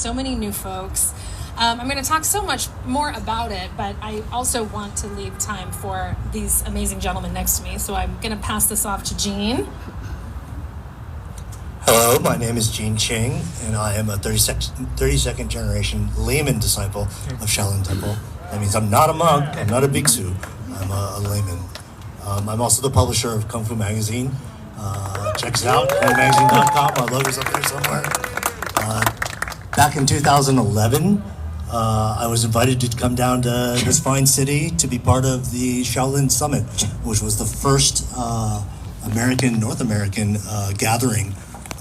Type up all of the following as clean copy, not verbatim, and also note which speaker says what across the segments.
Speaker 1: so many new folks. I'm going to talk so much more about it, but I also want to leave time for these amazing gentlemen next to me. So I'm going to pass this off to Gene.
Speaker 2: Hello, my name is Ching, and I am a 32nd generation layman disciple of Shaolin Temple. That means I'm not a monk, I'm not a bhiksu, I'm a layman. I'm also the publisher of Kung Fu Magazine. Check us out, kungfumagazine.com. My logo's up there somewhere. Back in 2011, I was invited to come down to this fine city to be part of the Shaolin Summit, which was the first North American gathering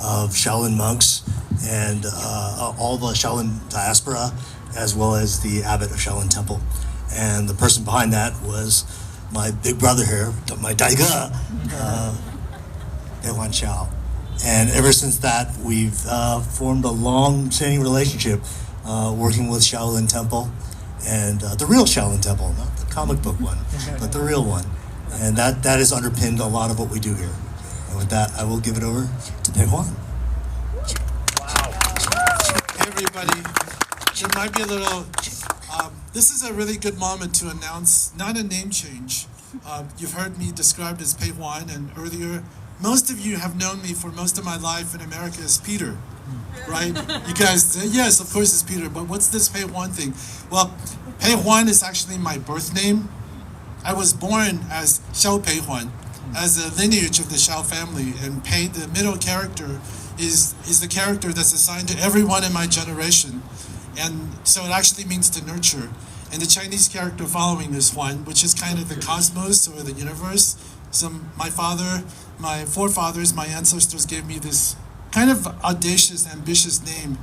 Speaker 2: of Shaolin monks and all the Shaolin diaspora, as well as the abbot of Shaolin Temple. And the person behind that was my big brother here, my Daiga, Payhuan Shiao. And ever since that, we've formed a long-standing relationship working with Shaolin Temple, and the real Shaolin Temple, not the comic book one, but the real one. And that has underpinned a lot of what we do here. And with that, I will give it over to Payhuan.
Speaker 3: Hey everybody, there might be a little, this is a really good moment to announce not a name change. You've heard me described as Payhuan, and earlier, most of you have known me for most of my life in America as Peter, right? You guys say, yes, of course it's Peter, but what's this Payhuan thing? Well, Payhuan is actually my birth name. I was born as Xiao Payhuan, as a lineage of the Shiao family, and Pei, the middle character, is the character that's assigned to everyone in my generation. And so it actually means to nurture. And the Chinese character following is Huan, which is kind of the cosmos or the universe. So my father, my forefathers, my ancestors gave me this kind of audacious, ambitious name.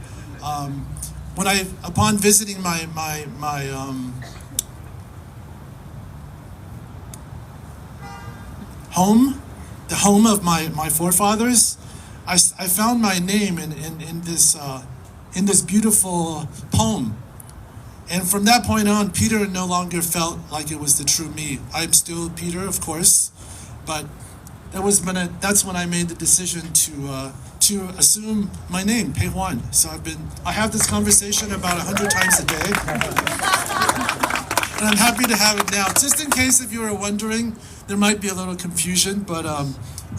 Speaker 3: Upon visiting my home, the home of my forefathers, I found my name in this beautiful poem. And from that point on, Peter no longer felt like it was the true me. I'm still Peter, of course, but that's when I made the decision to assume my name, Payhuan. So I have this conversation about 100 times a day. And I'm happy to have it now. Just in case if you were wondering, there might be a little confusion, but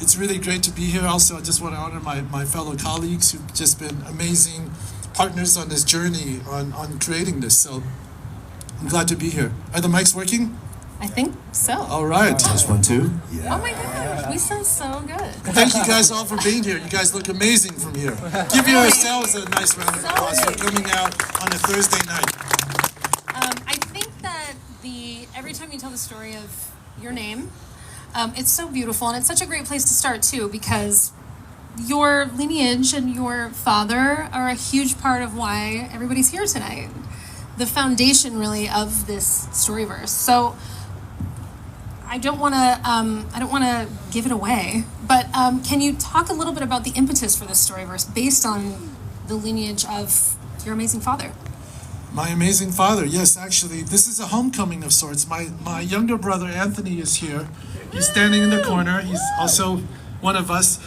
Speaker 3: it's really great to be here. Also, I just want to honor my fellow colleagues who've just been amazing partners on this journey on creating this. So I'm glad to be here. Are the mics working?
Speaker 1: I think so.
Speaker 3: All right.
Speaker 2: Just 1, 2. Yeah.
Speaker 1: Oh my gosh, we sound so good.
Speaker 3: Thank you guys all for being here. You guys look amazing from here. Give yourselves a nice round of applause for coming out on a Thursday night.
Speaker 1: I think that every time you tell the story of your name, it's so beautiful, and it's such a great place to start too, because your lineage and your father are a huge part of why everybody's here tonight. The foundation, really, of this storyverse. So I don't want to give it away, but can you talk a little bit about the impetus for this storyverse based on the lineage of your amazing father?
Speaker 3: My amazing father, yes, actually, this is a homecoming of sorts. My younger brother Anthony is here. He's standing in the corner. He's also one of us.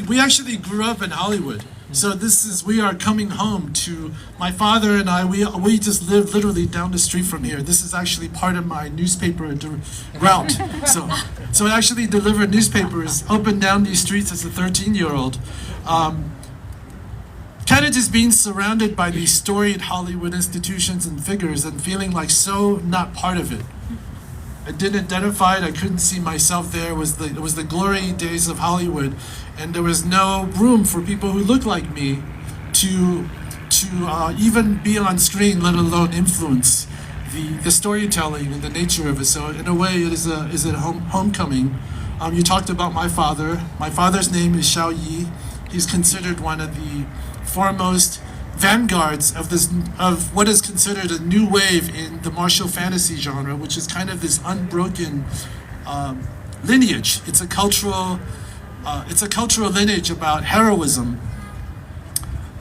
Speaker 3: We actually grew up in Hollywood. So we are coming home to my father and I. We just live literally down the street from here. This is actually part of my newspaper route. So I actually deliver newspapers up and down these streets as a 13-year-old. Kind of just being surrounded by these storied Hollywood institutions and figures and feeling like so not part of it. I didn't identify it. I couldn't see myself there. It was the glory days of Hollywood, and there was no room for people who looked like me to even be on screen, let alone influence the storytelling and the nature of it. So in a way, it is a homecoming. You talked about my father. My father's name is Xiao Yi. He's considered one of the foremost vanguards of what is considered a new wave in the martial fantasy genre, which is kind of this unbroken lineage. It's a cultural lineage about heroism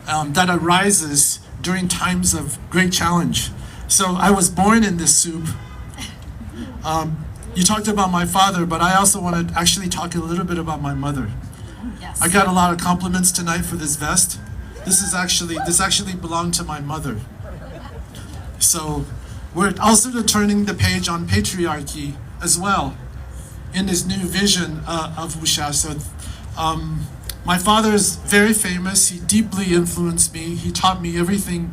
Speaker 3: that arises during times of great challenge. So I was born in this soup. You talked about my father, but I also want to actually talk a little bit about my mother.
Speaker 1: Yes.
Speaker 3: I got a lot of compliments tonight for this vest. This actually belonged to my mother. So we're also turning the page on patriarchy as well in this new vision of wuxia. So my father is very famous. He deeply influenced me. He taught me everything.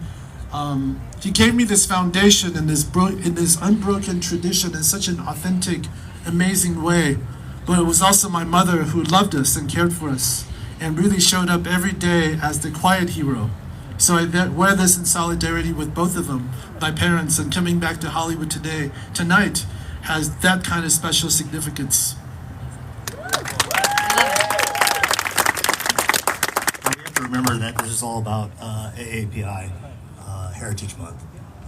Speaker 3: He gave me this foundation in this unbroken tradition in such an authentic, amazing way. But it was also my mother who loved us and cared for us and really showed up every day as the quiet hero. So I wear this in solidarity with both of them, my parents, and coming back to Hollywood tonight has that kind of special significance.
Speaker 2: We have to remember that this is all about AAPI, Heritage Month.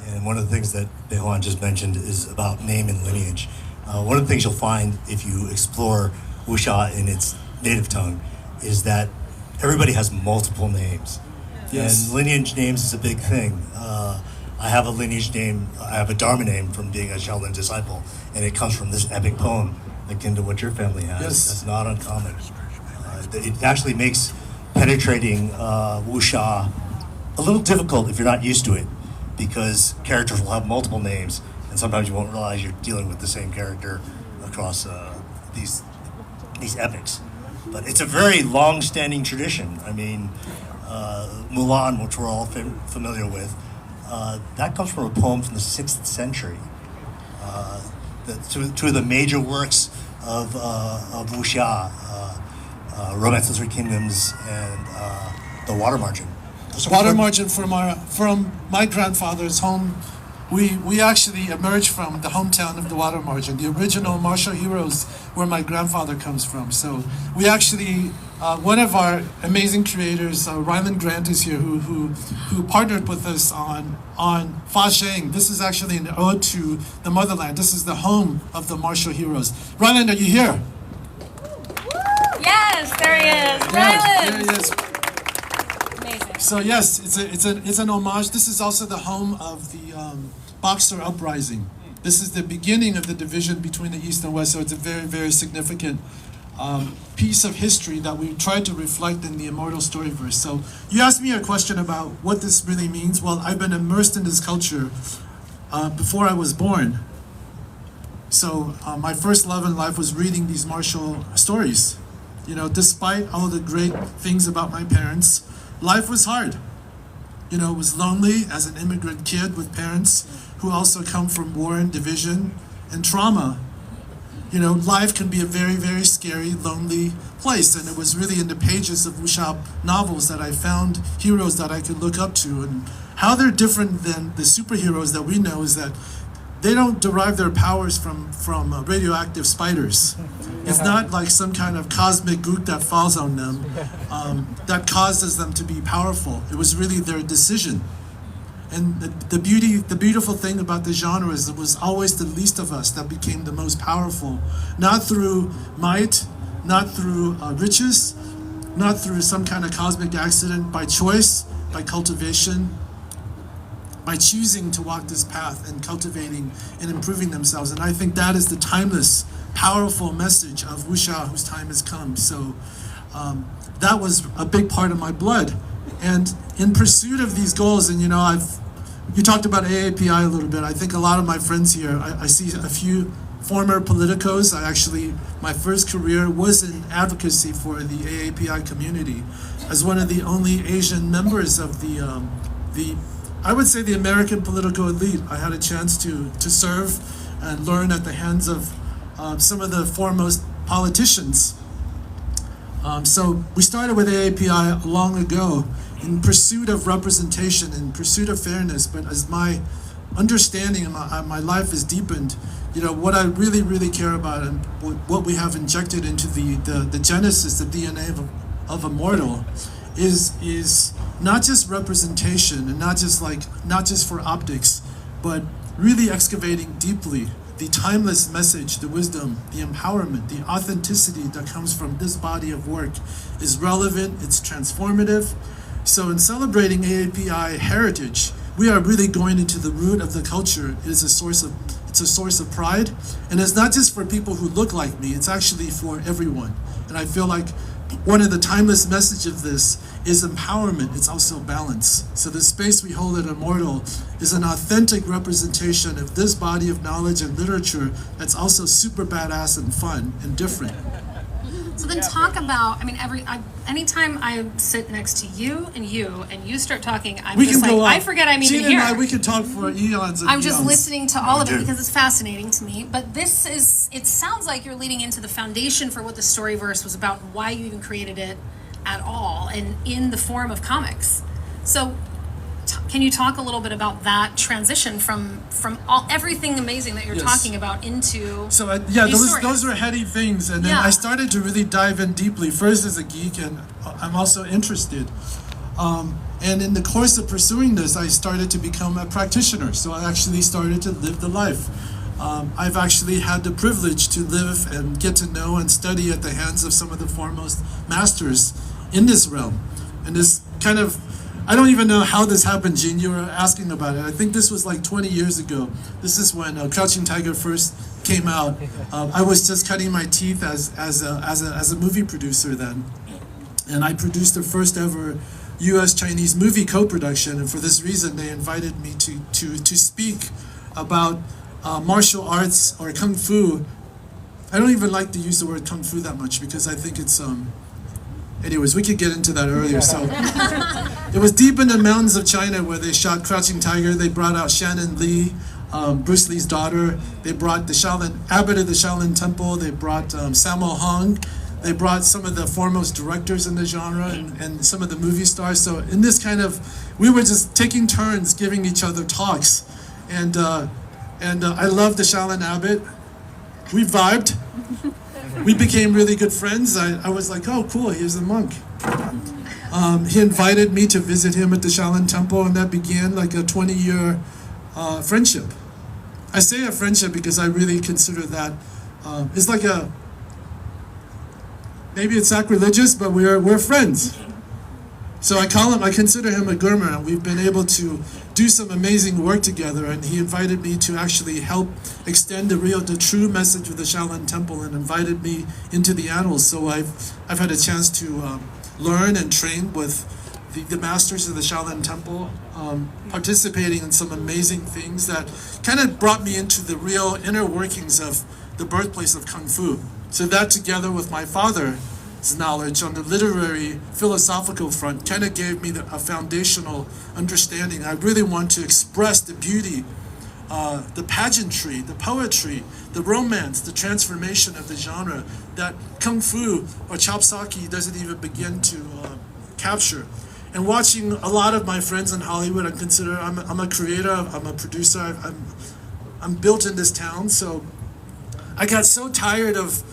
Speaker 2: And one of the things that Payhuan just mentioned is about name and lineage. One of the things you'll find if you explore wuxia in its native tongue is that everybody has multiple names.
Speaker 3: Yes.
Speaker 2: And lineage names is a big thing. I have a lineage name, I have a Dharma name from being a Shaolin disciple, and it comes from this epic poem, akin to what your family has.
Speaker 3: Yes.
Speaker 2: That's not uncommon. It actually makes penetrating wuxia a little difficult if you're not used to it, because characters will have multiple names, and sometimes you won't realize you're dealing with the same character across these epics. But it's a very long-standing tradition. I mean, Mulan, which we're all familiar with, that comes from a poem from the 6th century. Two of the major works of wuxia, Romance of the Three Kingdoms and The Water Margin.
Speaker 3: Water margin from my grandfather's home. We actually emerged from the hometown of the Water Margin. The original martial heroes where my grandfather comes from. So we actually, one of our amazing creators, Ryland Grant, is here, who partnered with us on Fa Sheng. This is actually an ode to the motherland. This is the home of the martial heroes. Ryland, are you here?
Speaker 1: Yes, there he is.
Speaker 3: Yes,
Speaker 1: Ryland.
Speaker 3: there he is.
Speaker 1: Amazing.
Speaker 3: So yes, it's an homage. This is also the home of the Boxer Uprising. This is the beginning of the division between the East and West. So it's a very, very significant piece of history that we tried to reflect in the Immortal Storyverse. So you asked me a question about what this really means. Well, I've been immersed in this culture before I was born. So my first love in life was reading these martial stories. You know, despite all the great things about my parents, life was hard. You know, it was lonely as an immigrant kid with parents who also come from war and division and trauma. You know, life can be a very, very scary, lonely place. And it was really in the pages of wuxia novels that I found heroes that I could look up to. And how they're different than the superheroes that we know is that they don't derive their powers from radioactive spiders. It's not like some kind of cosmic gook that falls on them that causes them to be powerful. It was really their decision. And the beautiful thing about the genre is it was always the least of us that became the most powerful. Not through might, not through riches, not through some kind of cosmic accident, by choice, by cultivation, by choosing to walk this path and cultivating and improving themselves. And I think that is the timeless, powerful message of wuxia whose time has come. So that was a big part of my blood. And in pursuit of these goals, and you know, you talked about AAPI a little bit. I think a lot of my friends here, I see a few former politicos. My first career was in advocacy for the AAPI community as one of the only Asian members of the I would say the American political elite. I had a chance to serve and learn at the hands of some of the foremost politicians. So we started with AAPI long ago in pursuit of representation, in pursuit of fairness. But as my understanding and my life has deepened, you know, what I really, really care about and what we have injected into the genesis, the DNA of Immortal, is not just representation and not just for optics, but really excavating deeply the timeless message, the wisdom, the empowerment, the authenticity that comes from this body of work is relevant, it's transformative. So in celebrating AAPI heritage, we are really going into the root of the culture. It's a source of pride, and it's not just for people who look like me, it's actually for everyone. And I feel like one of the timeless message of this is empowerment. It's also balance. So the space we hold at Immortal is an authentic representation of this body of knowledge and literature that's also super badass and fun and different.
Speaker 1: So then talk about, I mean, anytime I sit next to you and you start talking, I'm
Speaker 3: We
Speaker 1: just
Speaker 3: can go
Speaker 1: like,
Speaker 3: on.
Speaker 1: I forget I'm even
Speaker 3: Gina
Speaker 1: here.
Speaker 3: and I, we could talk for eons and
Speaker 1: I'm just
Speaker 3: eons.
Speaker 1: listening to all of it
Speaker 2: do.
Speaker 1: because it's fascinating to me. But this is, it sounds like you're leading into the foundation for what the Storyverse was about, and why you even created it at all, and in the form of comics. So can you talk a little bit about that transition from everything amazing that you're
Speaker 3: Yes.
Speaker 1: talking about into
Speaker 3: So
Speaker 1: these
Speaker 3: those
Speaker 1: stories?
Speaker 3: were heady things, and then
Speaker 1: Yeah.
Speaker 3: I started to really dive in deeply. First as a geek, and I'm also interested. And in the course of pursuing this, I started to become a practitioner. So I actually started to live the life. I've actually had the privilege to live and get to know and study at the hands of some of the foremost masters in this realm. And this kind of, I don't even know how this happened, Gene. You were asking about it. I think this was like 20 years ago. This is when Crouching Tiger first came out. I was just cutting my teeth as a movie producer then. And I produced the first ever U.S.-Chinese movie co-production. And for this reason, they invited me to speak about martial arts or kung fu. I don't even like to use the word kung fu that much because I think it's anyways, we could get into that earlier. So it was deep in the mountains of China where they shot Crouching Tiger. They brought out Shannon Lee, Bruce Lee's daughter. They brought the Shaolin abbot of the Shaolin Temple. They brought Sammo Hung. They brought some of the foremost directors in the genre and some of the movie stars. So in this kind of, we were just taking turns giving each other talks. And I loved the Shaolin abbot. We vibed. We became really good friends. I was like, oh, cool, he's a monk. He invited me to visit him at the Shaolin Temple, and that began like a 20-year friendship. I say a friendship because I really consider that it's like a, maybe it's sacrilegious, but we're friends. So I consider him a gurma, and we've been able to do some amazing work together, and he invited me to actually help extend the true message of the Shaolin Temple and invited me into the annals. So I've had a chance to learn and train with the masters of the Shaolin Temple, participating in some amazing things that kind of brought me into the real inner workings of the birthplace of Kung Fu. So that together with my father's knowledge on the literary philosophical front kind of gave me a foundational understanding. I really want to express the beauty, the pageantry, the poetry, the romance, the transformation of the genre that Kung Fu or Chop Socky doesn't even begin to capture. And watching a lot of my friends in Hollywood, I'm a creator, I'm a producer, I'm built in this town, so I got so tired of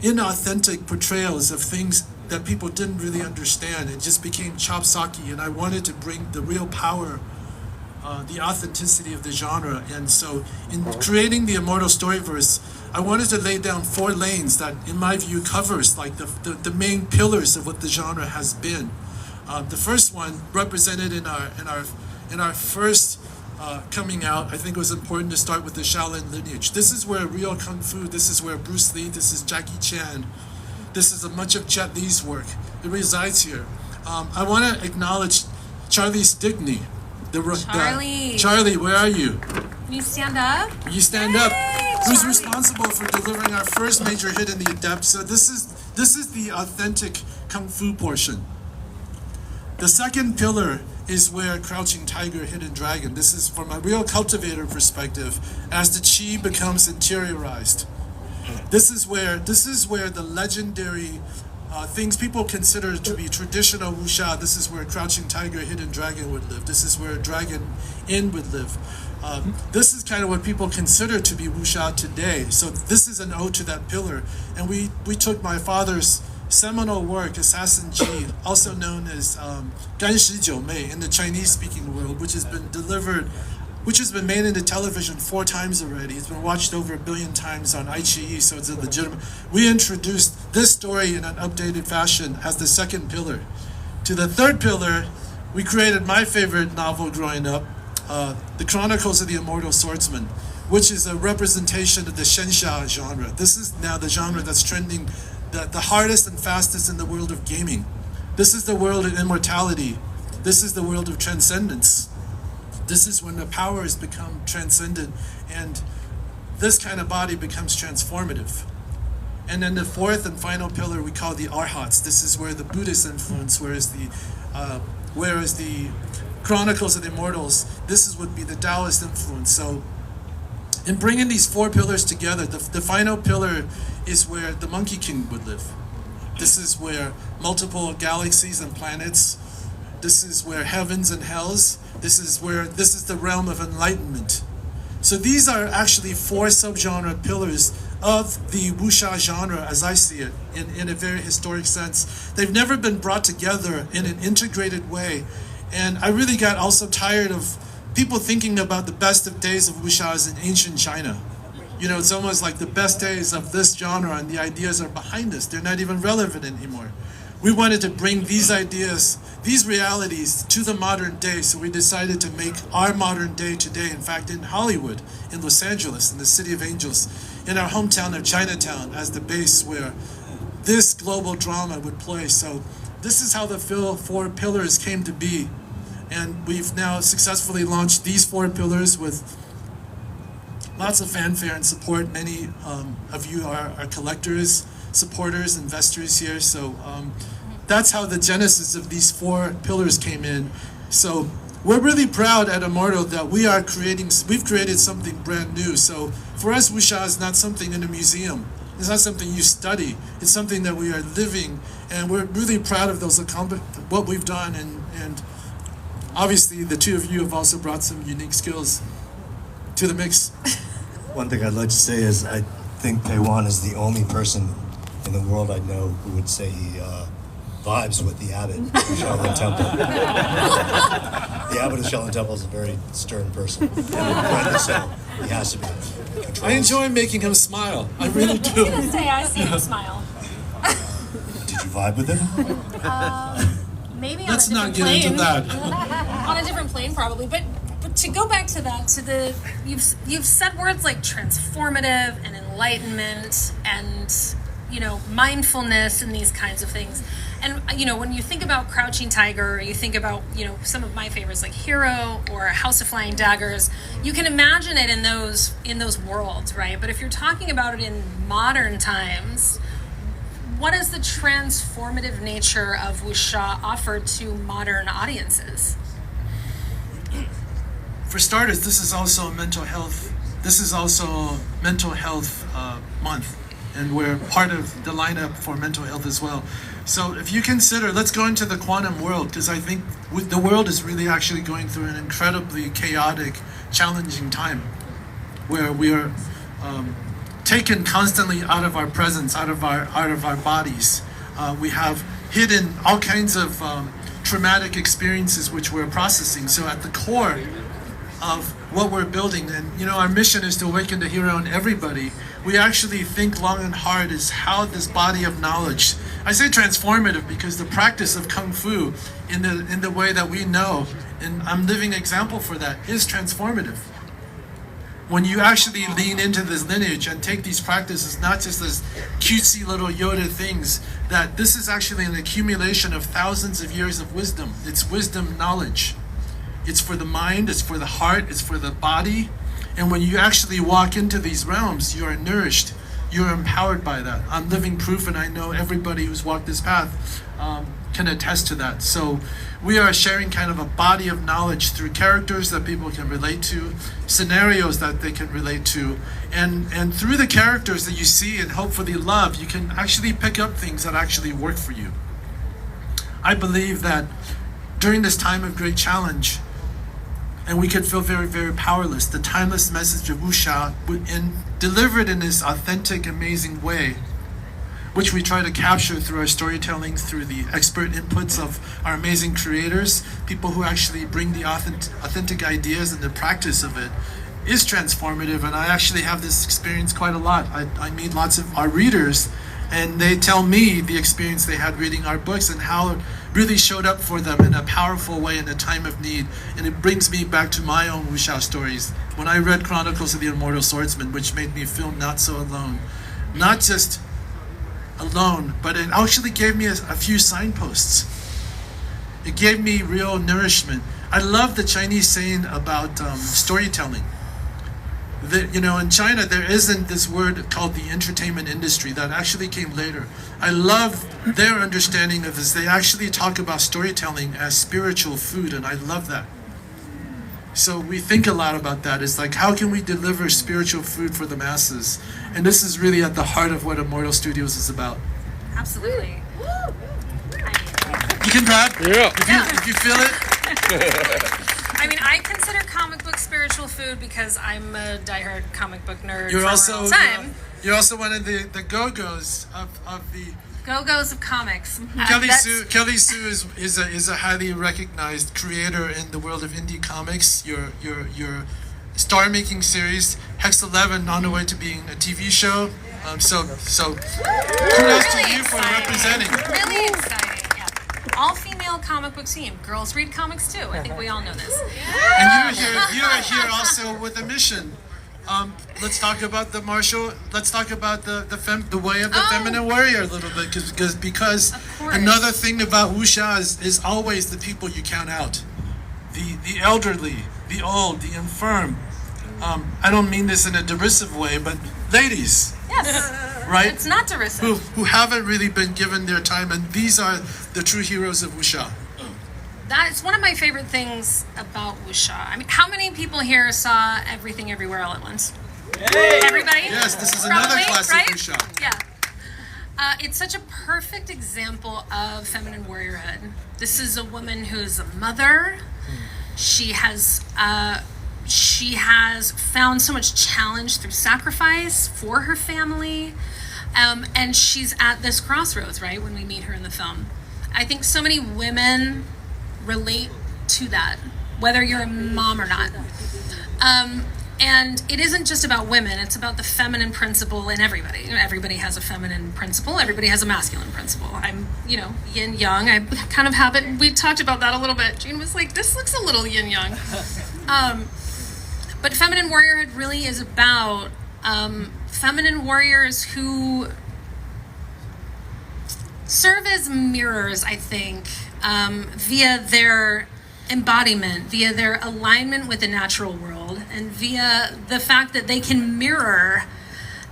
Speaker 3: inauthentic portrayals of things that people didn't really understand. It just became chop socky, and I wanted to bring the real power, the authenticity of the genre. And so in creating the Immortal Storyverse, I wanted to lay down 4 lanes that, in my view, covers like the main pillars of what the genre has been. The first one, represented in our first coming out, I think it was important to start with the Shaolin lineage. This is where real Kung Fu, this is where Bruce Lee, this is Jackie Chan, this is much of Jet Li's work. It resides here. I want to acknowledge Charlie Stickney.
Speaker 1: Charlie.
Speaker 3: Charlie, where are you?
Speaker 1: Can you stand up?
Speaker 3: You stand
Speaker 1: Yay,
Speaker 3: up. Who's
Speaker 1: Charlie.
Speaker 3: responsible for delivering our first major hit in the Adept? So this is the authentic Kung Fu portion. The second pillar is where Crouching Tiger, Hidden Dragon. This is from a real cultivator perspective as the chi becomes interiorized. This is where the legendary things people consider to be traditional wuxia, this is where Crouching Tiger, Hidden Dragon would live. This is where Dragon Inn would live. This is kind of what people consider to be wuxia today. So this is an ode to that pillar. And we took my father's seminal work, Assassin G, also known as Ganshi Jiu Mei in the Chinese-speaking world, which has been made into television 4 times already. It's been watched over 1 billion times on iQIYI, so it's a legitimate. We introduced this story in an updated fashion as the second pillar. To the third pillar, we created my favorite novel growing up, The Chronicles of the Immortal Swordsman, which is a representation of the Shensha genre. This is now the genre that's trending the hardest and fastest in the world of gaming. This is the world of immortality. This is the world of transcendence. This is when the powers become transcendent and this kind of body becomes transformative. And then the fourth and final pillar we call the arhats. This is where the Buddhist influence, whereas the Chronicles of the Immortals, this would be the Taoist influence. So in bringing these four pillars together, the final pillar is where the Monkey King would live. This is where multiple galaxies and planets, this is where heavens and hells, this is the realm of enlightenment. So these are actually four subgenre pillars of the wuxia genre as I see it, in a very historic sense. They've never been brought together in an integrated way. And I really got also tired of people thinking about the best of days of wuxia as in ancient China. You know, it's almost like the best days of this genre and the ideas are behind us. They're not even relevant anymore. We wanted to bring these ideas, these realities to the modern day, so we decided to make our modern day today, in fact, in Hollywood, in Los Angeles, in the City of Angels, in our hometown of Chinatown as the base where this global drama would play. So this is how the four pillars came to be. And we've now successfully launched these four pillars with lots of fanfare and support. Many of you are collectors, supporters, investors here. So that's how the genesis of these four pillars came in. So we're really proud at Immortal that we've created something brand new. So for us, wuxia is not something in a museum. It's not something you study. It's something that we are living, and we're really proud of what we've done. And obviously, the two of you have also brought some unique skills to the mix.
Speaker 2: One thing I'd like to say is I think Payhuan is the only person in the world I know who would say he vibes with the abbot of Shaolin Temple. The abbot of Shaolin Temple is a very stern person. And rightly so. He has to be.
Speaker 3: I enjoy making him smile. I really do.
Speaker 1: I was gonna say, I see him smile.
Speaker 2: Did you vibe with him?
Speaker 1: Maybe
Speaker 3: Let's
Speaker 1: on a
Speaker 3: not
Speaker 1: different
Speaker 3: get into
Speaker 1: plane.
Speaker 3: that.
Speaker 1: On a different plane, probably. But to go back to that, you've said words like transformative and enlightenment and mindfulness and these kinds of things. And when you think about Crouching Tiger, or you think about some of my favorites like Hero or House of Flying Daggers, you can imagine it in those worlds, right? But if you're talking about it in modern times, what is the transformative nature of wuxia offered to modern audiences?
Speaker 3: For starters, this is also mental health. This is also mental health month, and we're part of the lineup for mental health as well. So if you consider, let's go into the quantum world, because I think the world is really actually going through an incredibly chaotic, challenging time, where we are taken constantly out of our presence, out of our bodies. We have hidden all kinds of traumatic experiences which we're processing. So at the core of what we're building, and our mission is to awaken the hero in everybody. We actually think long and hard is how this body of knowledge, I say transformative because the practice of Kung Fu in the way that we know, and I'm living example for that, is transformative. When you actually lean into this lineage and take these practices, not just as cutesy little Yoda things, that this is actually an accumulation of thousands of years of wisdom. It's wisdom knowledge. It's for the mind, it's for the heart, it's for the body. And when you actually walk into these realms, you are nourished, you're empowered by that. I'm living proof, and I know everybody who's walked this path can attest to that. So we are sharing kind of a body of knowledge through characters that people can relate to, scenarios that they can relate to, and through the characters that you see and hopefully love, you can actually pick up things that actually work for you. I believe that during this time of great challenge, and we could feel very, very powerless, the timeless message of wuxia, delivered in this authentic, amazing way, which we try to capture through our storytelling, through the expert inputs of our amazing creators, people who actually bring the authentic ideas and the practice of it, is transformative. And I actually have this experience quite a lot. I meet lots of our readers, and they tell me the experience they had reading our books and how it really showed up for them in a powerful way in a time of need. And it brings me back to my own wuxia stories. When I read Chronicles of the Immortal Swordsman, which made me feel not so alone, not just alone, but it actually gave me a few signposts. It gave me real nourishment. I love the Chinese saying about storytelling. That, you know, in China there isn't this word called the entertainment industry. That actually came later. I love their understanding of this. They actually talk about storytelling as spiritual food, and I love that. So we think a lot about that. It's like, how can we deliver spiritual food for the masses? And this is really at the heart of what Immortal Studios is about.
Speaker 1: Absolutely.
Speaker 3: You can clap if you feel it.
Speaker 1: I mean, I consider comic book spiritual food because I'm a diehard comic book nerd.
Speaker 3: You're
Speaker 1: for
Speaker 3: also
Speaker 1: a long time.
Speaker 3: you're also one of the go-go's of the
Speaker 1: Go-go's of comics.
Speaker 3: Kelly Sue is a highly recognized creator in the world of indie comics. Your star-making series Hex 11 on the way to being a TV show. So kudos to you for representing.
Speaker 1: Really exciting. Yeah. All-female comic book team. Girls read comics too. I think we all know this.
Speaker 3: And you're here also with a mission. Let's talk about the martial. Let's talk about the way of the feminine warrior a little bit, because another thing about wuxia is always the people you count out, the elderly, the old, the infirm. I don't mean this in a derisive way, but ladies.
Speaker 1: Yes.
Speaker 3: Right?
Speaker 1: It's not derisive.
Speaker 3: Who haven't really been given their time, and these are the true heroes of wuxia.
Speaker 1: That's one of my favorite things about wuxia. I mean, how many people here saw Everything Everywhere All at Once? Yay! Everybody?
Speaker 3: Yes, this is
Speaker 1: Probably,
Speaker 3: another classic
Speaker 1: right?
Speaker 3: wuxia.
Speaker 1: Yeah. It's such a perfect example of feminine warriorhood. This is a woman who's a mother. She has found so much challenge through sacrifice for her family. And she's at this crossroads, right, when we meet her in the film. I think so many women relate to that, whether you're a mom or not. And it isn't just about women, it's about the feminine principle in everybody. You know, everybody has a feminine principle, everybody has a masculine principle. I'm, yin yang. I kind of have it. We talked about that a little bit. Jean was like, this looks a little yin yang. But feminine warriorhood really is about feminine warriors who serve as mirrors, I think, via their embodiment, via their alignment with the natural world, and via the fact that they can mirror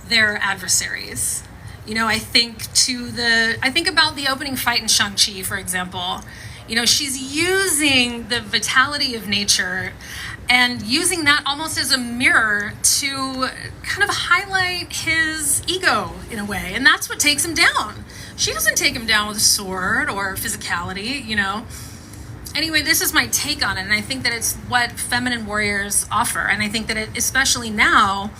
Speaker 1: their adversaries. I think about the opening fight in Shang-Chi, for example. She's using the vitality of nature and using that almost as a mirror to kind of highlight his ego in a way. And that's what takes him down. She doesn't take him down with a sword or physicality, Anyway, this is my take on it, and I think that it's what feminine warriors offer. And I think that especially now,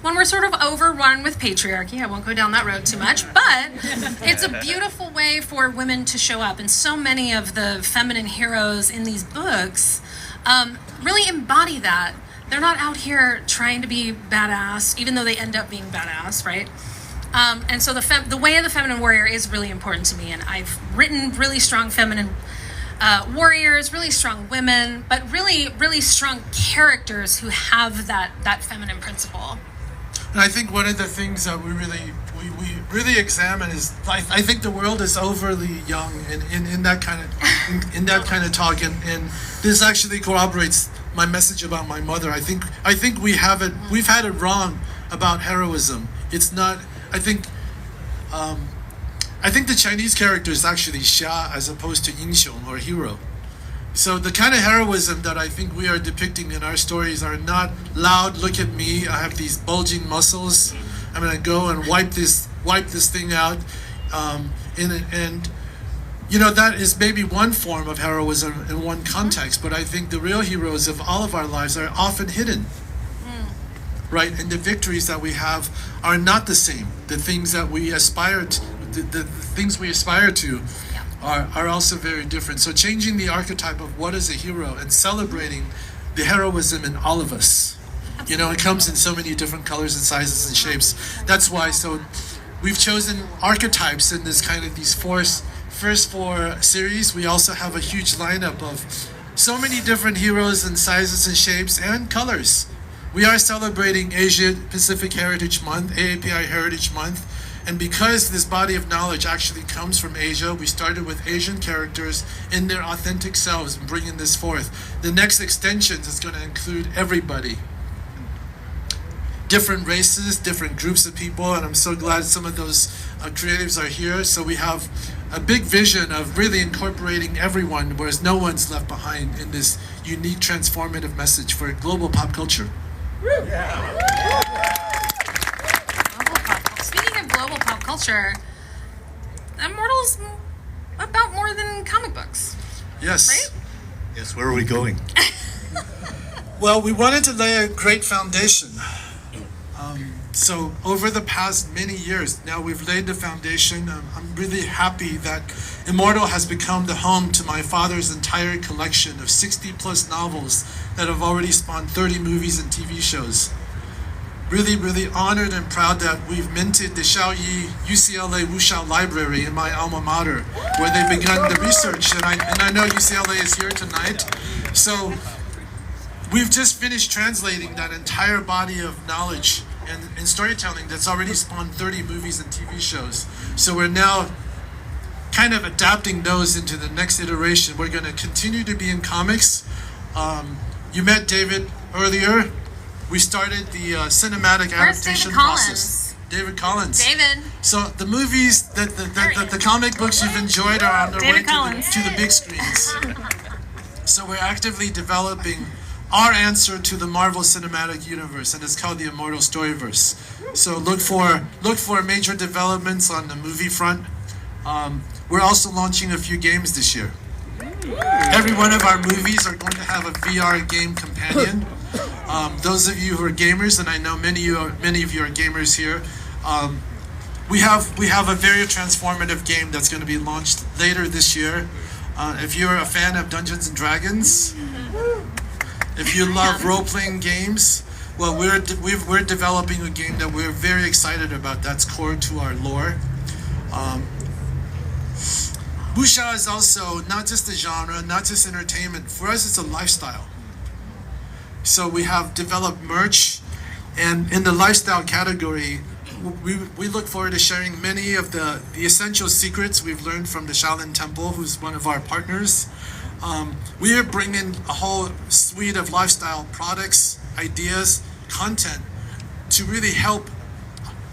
Speaker 1: when we're sort of overrun with patriarchy, I won't go down that road too much, but it's a beautiful way for women to show up. And so many of the feminine heroes in these books really embody that. They're not out here trying to be badass, even though they end up being badass, right? And so the way of the feminine warrior is really important to me, and I've written really strong feminine warriors, really strong women, but really, really strong characters who have that feminine principle.
Speaker 3: And I think one of the things that we really examine is I think the world is overly young in that kind of talk, and this actually corroborates my message about my mother. I think we've had it wrong about heroism. It's not. I think the Chinese character is actually Xia as opposed to Yingxiong or hero. So the kind of heroism that I think we are depicting in our stories are not loud, look at me, I have these bulging muscles, I'm gonna go and wipe this thing out. That is maybe one form of heroism in one context, but I think the real heroes of all of our lives are often hidden. Right? And the victories that we have are not the same. The things that we aspire to, the things we aspire to are also very different. So changing the archetype of what is a hero and celebrating the heroism in all of us. It comes in so many different colors and sizes and shapes. That's why we've chosen archetypes in this kind of these first four series. We also have a huge lineup of so many different heroes and sizes and shapes and colors. We are celebrating Asia Pacific Heritage Month, AAPI Heritage Month, And because this body of knowledge actually comes from Asia, we started with Asian characters in their authentic selves and bringing this forth. The next extensions is going to include everybody. Different races, different groups of people, and I'm so glad some of those creatives are here. So we have a big vision of really incorporating everyone, whereas no one's left behind in this unique transformative message for global pop culture.
Speaker 1: Speaking of global pop culture, Immortal is about more than comic books,
Speaker 3: Yes.
Speaker 1: right?
Speaker 2: Yes, where are we going?
Speaker 3: Well, we wanted to lay a great foundation. So over the past many years, now we've laid the foundation. I'm really happy that Immortal has become the home to my father's entire collection of 60 plus novels that have already spawned 30 movies and TV shows. Really, really honored and proud that we've minted the Shiao UCLA Wuxiao Library in my alma mater, where they've begun the research, and I know UCLA is here tonight. So we've just finished translating that entire body of knowledge and storytelling that's already spawned 30 movies and TV shows. So we're now kind of adapting those into the next iteration. We're going to continue to be in comics. You met David earlier. We started the cinematic adaptation process. David Collins.
Speaker 1: David.
Speaker 3: So the movies, the comic books you've enjoyed are on their way to the big screens. So we're actively developing our answer to the Marvel Cinematic Universe, and it's called the Immortal Storyverse. So look for major developments on the movie front. We're also launching a few games this year. Every one of our movies are going to have a VR game companion. Those of you who are gamers, and I know many of you are gamers here, we have a very transformative game that's going to be launched later this year. If you're a fan of Dungeons and Dragons, if you love role-playing games, well, we're developing a game that we're very excited about. That's core to our lore. Wuxia is also not just a genre, not just entertainment. For us, it's a lifestyle. So we have developed merch, and in the lifestyle category, we look forward to sharing many of the essential secrets we've learned from the Shaolin Temple, who's one of our partners. We are bringing a whole suite of lifestyle products, ideas, content to really help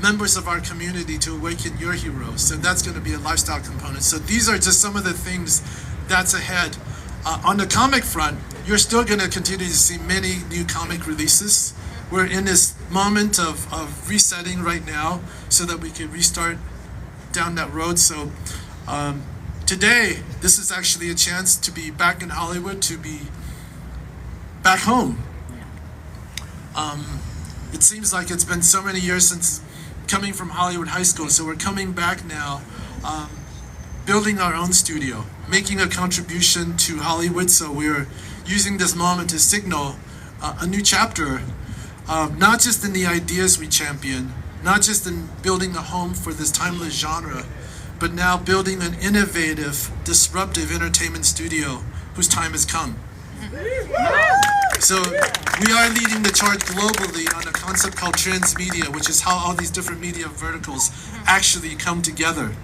Speaker 3: members of our community to awaken your heroes. And that's going to be a lifestyle component. So these are just some of the things that's ahead. On the comic front, you're still going to continue to see many new comic releases. We're in this moment of resetting right now so that we can restart down that road. So today, this is actually a chance to be back in Hollywood, to be back home. It seems like it's been so many years since coming from Hollywood High School, so we're coming back now, building our own studio, making a contribution to Hollywood. So we're using this moment to signal a new chapter, not just in the ideas we champion, not just in building a home for this timeless genre, but now building an innovative, disruptive entertainment studio whose time has come. So we are leading the charge globally on a concept called transmedia, which is how all these different media verticals actually come together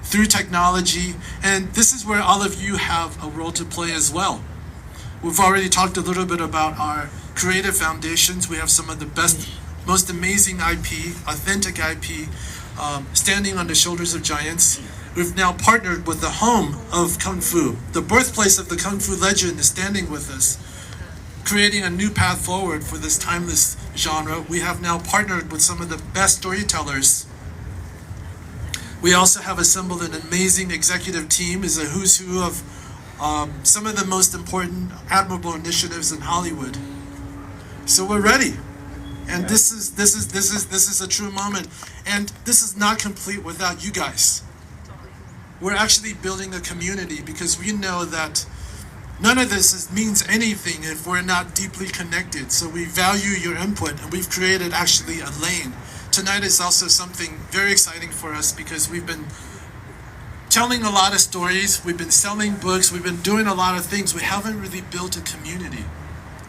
Speaker 3: through technology. And this is where all of you have a role to play as well. We've already talked a little bit about our creative foundations. We have some of the best, most amazing IP, authentic IP, standing on the shoulders of giants. We've now partnered with the home of Kung Fu. The birthplace of the Kung Fu legend is standing with us, creating a new path forward for this timeless genre. We have now partnered with some of the best storytellers. We also have assembled an amazing executive team, is a who's who of some of the most important, admirable initiatives in Hollywood. So we're ready. And this is a true moment. And this is not complete without you guys. We're actually building a community because we know that none of this means anything if we're not deeply connected. So we value your input, and we've created actually a lane. Tonight is also something very exciting for us because we've been telling a lot of stories, we've been selling books, we've been doing a lot of things. We haven't really built a community.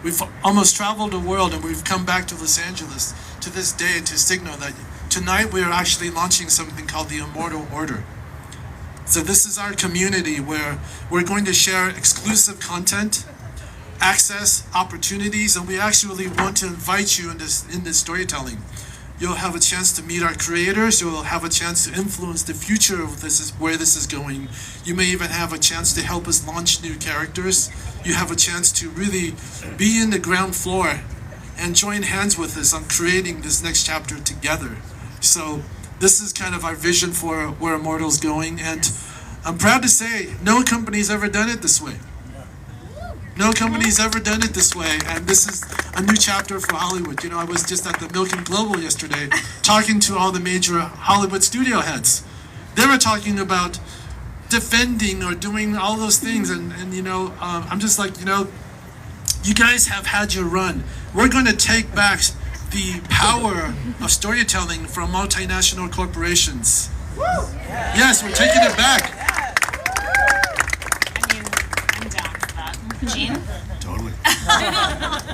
Speaker 3: We've almost traveled the world, and we've come back to Los Angeles to this day to signal that tonight we are actually launching something called the Immortal Order. So this is our community where we're going to share exclusive content, access, opportunities, and we actually want to invite you in this storytelling. You'll have a chance to meet our creators. You'll have a chance to influence the future of where this is going. You may even have a chance to help us launch new characters. You have a chance to really be in the ground floor and join hands with us on creating this next chapter together. So this is kind of our vision for where Immortal's going, and I'm proud to say no company's ever done it this way. No company's ever done it this way, and this is a new chapter for Hollywood. You know, I was just at the Milken Global yesterday talking to all the major Hollywood studio heads. They were talking about defending or doing all those things, and you know, I'm just like, you know, you guys have had your run. We're going to take back the power of storytelling from multinational corporations. Yes, we're taking it back.
Speaker 1: I mean, I'm down for that. Gene?
Speaker 2: Totally.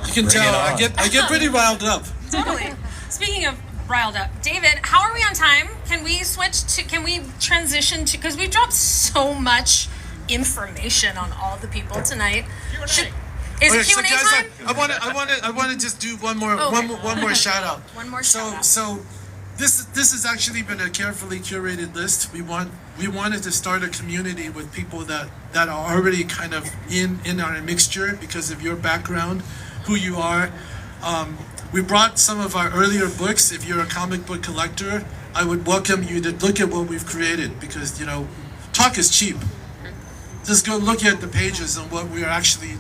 Speaker 3: You can tell I get pretty riled up.
Speaker 1: Totally. Speaking of riled up, David, how are we on time? Can we transition to, because we dropped so much information on all the people tonight. Is it Q&A time?
Speaker 3: I want to just do one more shout out.
Speaker 1: One more shout out.
Speaker 3: So this has actually been a carefully curated list. We wanted to start a community with people that are already kind of in our mixture because of your background, who you are. We brought some of our earlier books. If you're a comic book collector, I would welcome you to look at what we've created, because, you know, talk is cheap. Just go look at the pages and what we are actually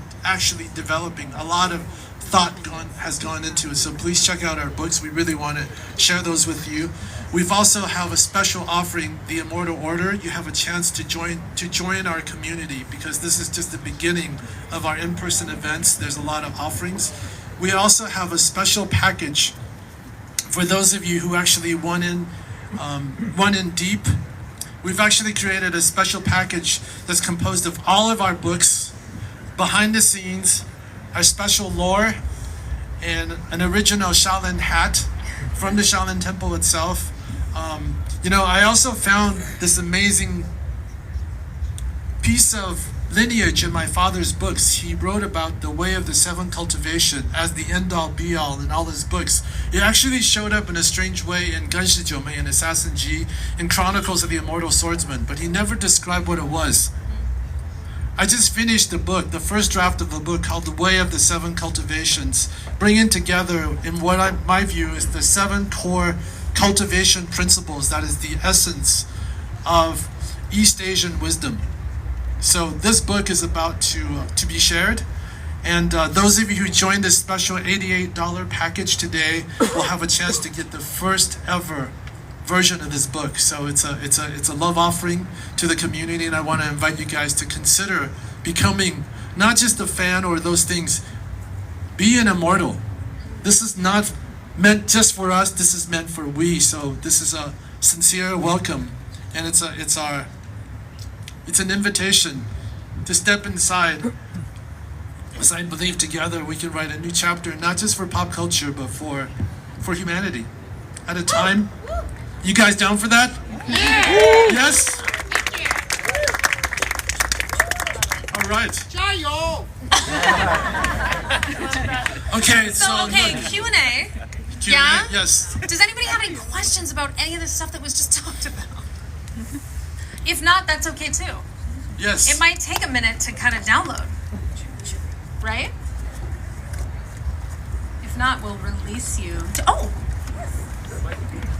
Speaker 3: developing. A lot of thought has gone into it. So please check out our books. We really want to share those with you. We've also have a special offering, the Immortal Order. You have a chance to join our community, because this is just the beginning of our in-person events. There's a lot of offerings. We also have a special package for those of you who actually want in deep. We've actually created a special package that's composed of all of our books, behind the scenes, our special lore, and an original Shaolin hat from the Shaolin Temple itself. You know, I also found this amazing piece of lineage in my father's books. He wrote about the way of the seven cultivation as the end-all be-all in all his books. It actually showed up in a strange way in Ganshijome and Assassin G, in Chronicles of the Immortal Swordsman, but he never described what it was. I just finished the book, the first draft of the book, called The Way of the Seven Cultivations, bringing together in what my view is the seven core cultivation principles that is the essence of East Asian wisdom. So this book is about to be shared, and those of you who joined this special $88 package today will have a chance to get the first ever version of this book. So it's a love offering to the community, and I want to invite you guys to consider becoming not just a fan or those things. Be an immortal. This is not meant just for us. This is meant for we. So this is a sincere welcome, and it's an invitation to step inside, as I believe together we can write a new chapter, not just for pop culture, but for humanity. At a time, you guys down for that? Yeah. Yes? All right. Okay,
Speaker 1: So, okay,
Speaker 3: look,
Speaker 1: Q&A.
Speaker 3: Q&A,
Speaker 1: Yeah?
Speaker 3: yes.
Speaker 1: Does anybody have any questions about any of the stuff that was just talked about? If not, that's okay too.
Speaker 3: Yes.
Speaker 1: It might take a minute to kind of download, right? If not, we'll release you.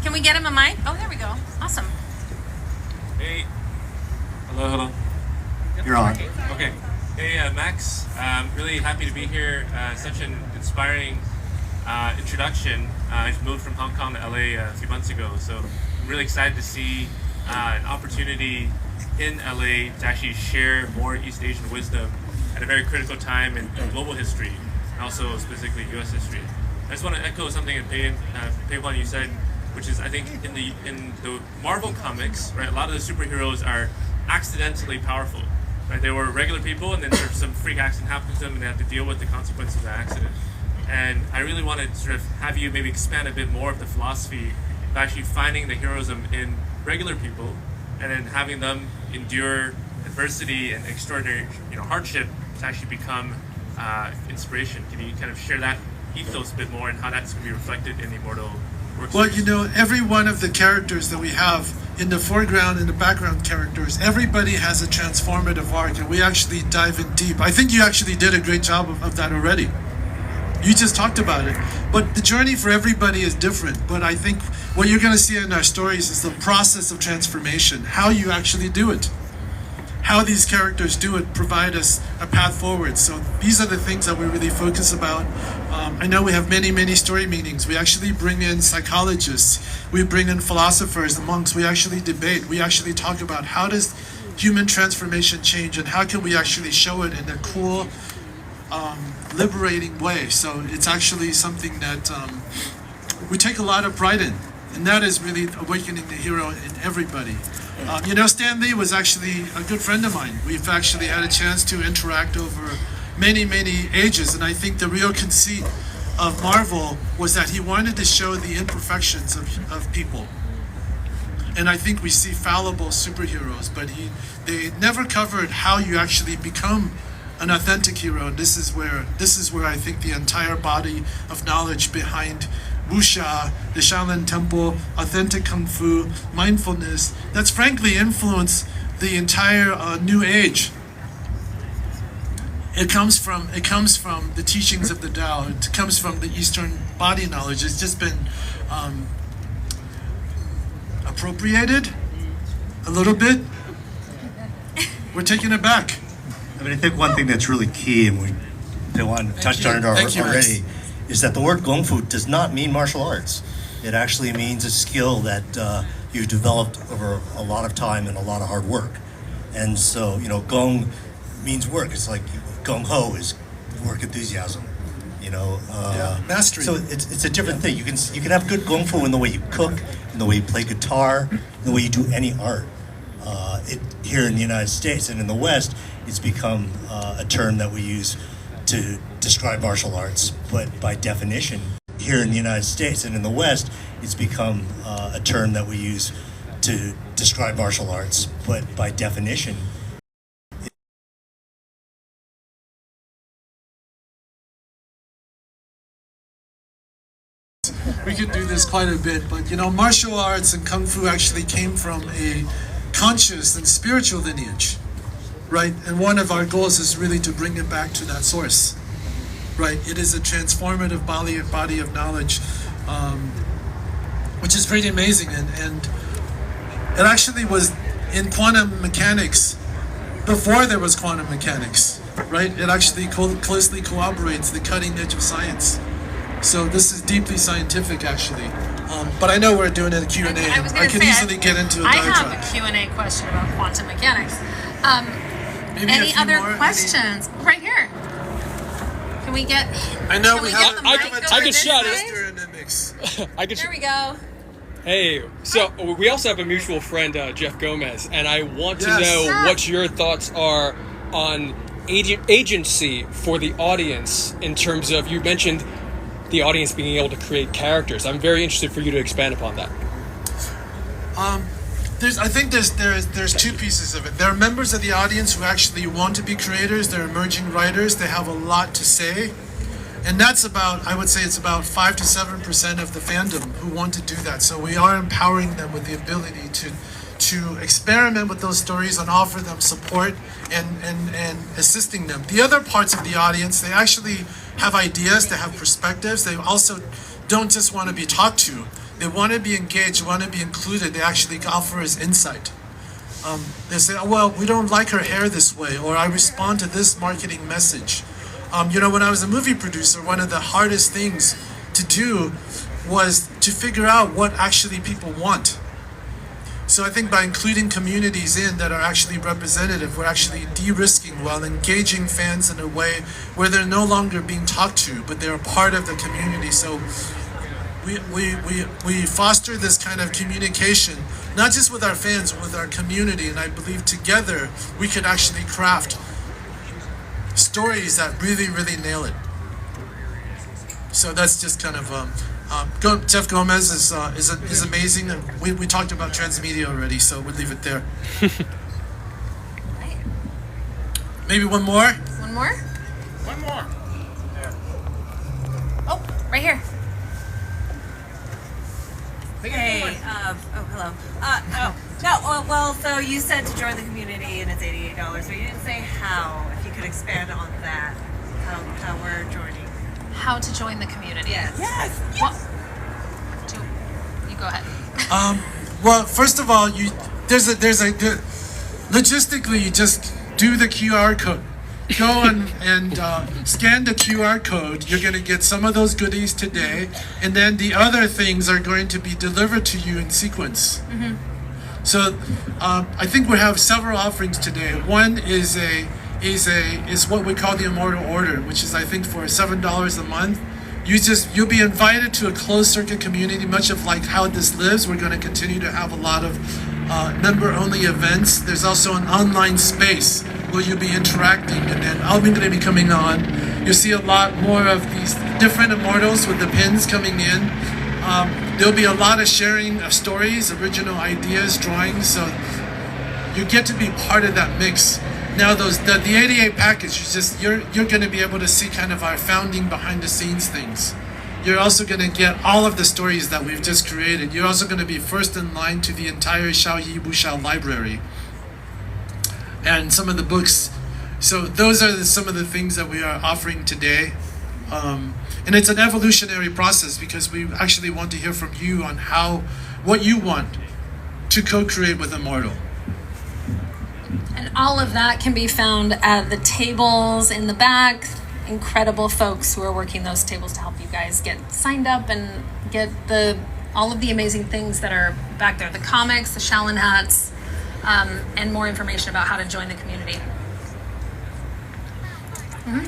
Speaker 1: Can we get him a mic? Oh, there we go. Awesome.
Speaker 4: Hey. Hello.
Speaker 2: You're on.
Speaker 4: Okay. Hey, Max. Really happy to be here. Such an inspiring introduction. I just moved from Hong Kong to LA a few months ago, so I'm really excited to see an opportunity in LA to actually share more East Asian wisdom at a very critical time in global history, and also specifically U.S. history. I just want to echo something that Payhuan, you said, which is I think in the Marvel comics, right, a lot of the superheroes are accidentally powerful. Right? They were regular people, and then there's some freak accident happens to them, and they have to deal with the consequences of the accident. And I really want to sort of have you maybe expand a bit more of the philosophy of actually finding the heroism in regular people and then having them endure adversity and extraordinary, hardship to actually become inspiration. Can you kind of share that ethos a bit more and how that's going to be reflected in the Immortal work series?
Speaker 3: Well, every one of the characters that we have in the foreground and the background characters, everybody has a transformative arc, and we actually dive in deep. I think you actually did a great job of that already. You just talked about it. But the journey for everybody is different. But I think what you're going to see in our stories is the process of transformation, how you actually do it. How these characters do it provide us a path forward. So these are the things that we really focus about. I know we have many story meetings. We actually bring in psychologists. We bring in philosophers, the monks. We actually debate. We actually talk about how does human transformation change and how can we actually show it in a cool, liberating way. So it's actually something that we take a lot of pride in. And that is really awakening the hero in everybody. Stan Lee was actually a good friend of mine. We've actually had a chance to interact over many ages, and I think the real conceit of Marvel was that he wanted to show the imperfections of people. And I think we see fallible superheroes, but they never covered how you actually become an authentic hero. And this is where I think the entire body of knowledge behind wuxia, the Shaolin Temple, authentic kung fu, mindfulness, that's frankly influenced the entire New Age. It comes from the teachings of the Tao. It comes from the Eastern body knowledge. It's just been appropriated a little bit. We're taking it back.
Speaker 2: I mean, I think one thing that's really key, and Payhuan touched on it already, is that the word Gong Fu does not mean martial arts. It actually means a skill that you've developed over a lot of time and a lot of hard work. And so, Gong means work. It's like Gung Ho is work enthusiasm.
Speaker 3: Mastery.
Speaker 2: So it's a different thing. You can have good Gong Fu in the way you cook, in the way you play guitar, in the way you do any art. Here in the United States and in the West, it's become a term that we use to describe martial arts, but by definition, here in the United States and in the West, it's become a term that we use to describe martial arts, but by definition,
Speaker 3: we could do this quite a bit, but martial arts and kung fu actually came from a conscious and spiritual lineage, right? And one of our goals is really to bring it back to that source, right? It is a transformative body of knowledge, which is pretty amazing. And it actually was in quantum mechanics before there was quantum mechanics, right? It actually closely corroborates the cutting edge of science. So this is deeply scientific, actually. But I know we're doing a Q&A. I could easily get into a diatribe.
Speaker 1: I have a Q&A question about quantum mechanics.
Speaker 3: Maybe
Speaker 1: Any other questions? Right here. Can we get?
Speaker 3: I know
Speaker 1: can
Speaker 3: we
Speaker 1: get
Speaker 3: have.
Speaker 1: the mic
Speaker 5: I
Speaker 1: over
Speaker 5: could
Speaker 1: this
Speaker 5: shout
Speaker 1: way?
Speaker 5: it.
Speaker 3: In the mix.
Speaker 1: There we go.
Speaker 5: Hey, so we also have a mutual friend, Jeff Gomez, and I want to
Speaker 3: Yes.
Speaker 5: know
Speaker 1: Sure.
Speaker 5: what your thoughts are on agency for the audience in terms of, you mentioned the audience being able to create characters. I'm very interested for you to expand upon that.
Speaker 3: I think there's two pieces of it. There are members of the audience who actually want to be creators. They're emerging writers. They have a lot to say. And that's I would say it's about 5 to 7% of the fandom who want to do that. So we are empowering them with the ability to experiment with those stories and offer them support and assisting them. The other parts of the audience, they actually have ideas, they have perspectives. They also don't just want to be talked to. They want to be engaged, want to be included. They actually offer us insight. They say, oh, well, we don't like her hair this way, or I respond to this marketing message. When I was a movie producer, one of the hardest things to do was to figure out what actually people want. So I think by including communities in that are actually representative, we're actually de-risking while engaging fans in a way where they're no longer being talked to, but they're a part of the community. So we foster this kind of communication, not just with our fans, but with our community. And I believe together we could actually craft stories that really nail it. So that's just kind of Jeff Gomez is amazing, and we talked about transmedia already, so we'll leave it there.
Speaker 1: Right.
Speaker 3: Maybe one more.
Speaker 1: One more?
Speaker 6: One more.
Speaker 1: Oh, right here.
Speaker 6: Hey,
Speaker 7: hello. Well, so you said to join the community and it's $88, but you didn't say how. If you could expand on that, how we're joining.
Speaker 1: How to join the community.
Speaker 7: Yes.
Speaker 1: Well, you go ahead.
Speaker 3: Well, first of all, logistically, you just do the QR code. Go and scan the QR code. You're going to get some of those goodies today, and then the other things are going to be delivered to you in sequence.
Speaker 1: Mm-hmm.
Speaker 3: So I think we have several offerings today. One is what we call the Immortal Order, which is I think for $7 a month. You'll be invited to a closed circuit community, much of like how this lives. We're going to continue to have a lot of member-only events. There's also an online space where you'll be interacting, and then I'm going to be coming on. You'll see a lot more of these different immortals with the pins coming in. There'll be a lot of sharing of stories, original ideas, drawings, so you get to be part of that mix. Now, the 88 package, you're going to be able to see kind of our founding behind-the-scenes things. You're also going to get all of the stories that we've just created. You're also going to be first in line to the entire Xiao Wuxiao library and some of the books. So those are some of the things that we are offering today. And it's an evolutionary process because we actually want to hear from you on what you want to co-create with Immortal.
Speaker 1: And all of that can be found at the tables in the back. Incredible folks who are working those tables to help you guys get signed up and get all of the amazing things that are back there. The comics, the Shaolin hats, and more information about how to join the community.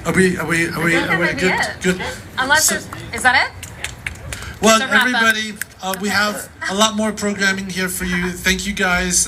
Speaker 3: Are we
Speaker 1: I think that might be
Speaker 3: good?
Speaker 1: it.
Speaker 3: Good.
Speaker 1: Unless is that it?
Speaker 3: Well,
Speaker 1: Just a wrap up.
Speaker 3: everybody, we have a lot more programming here for you. Thank you guys.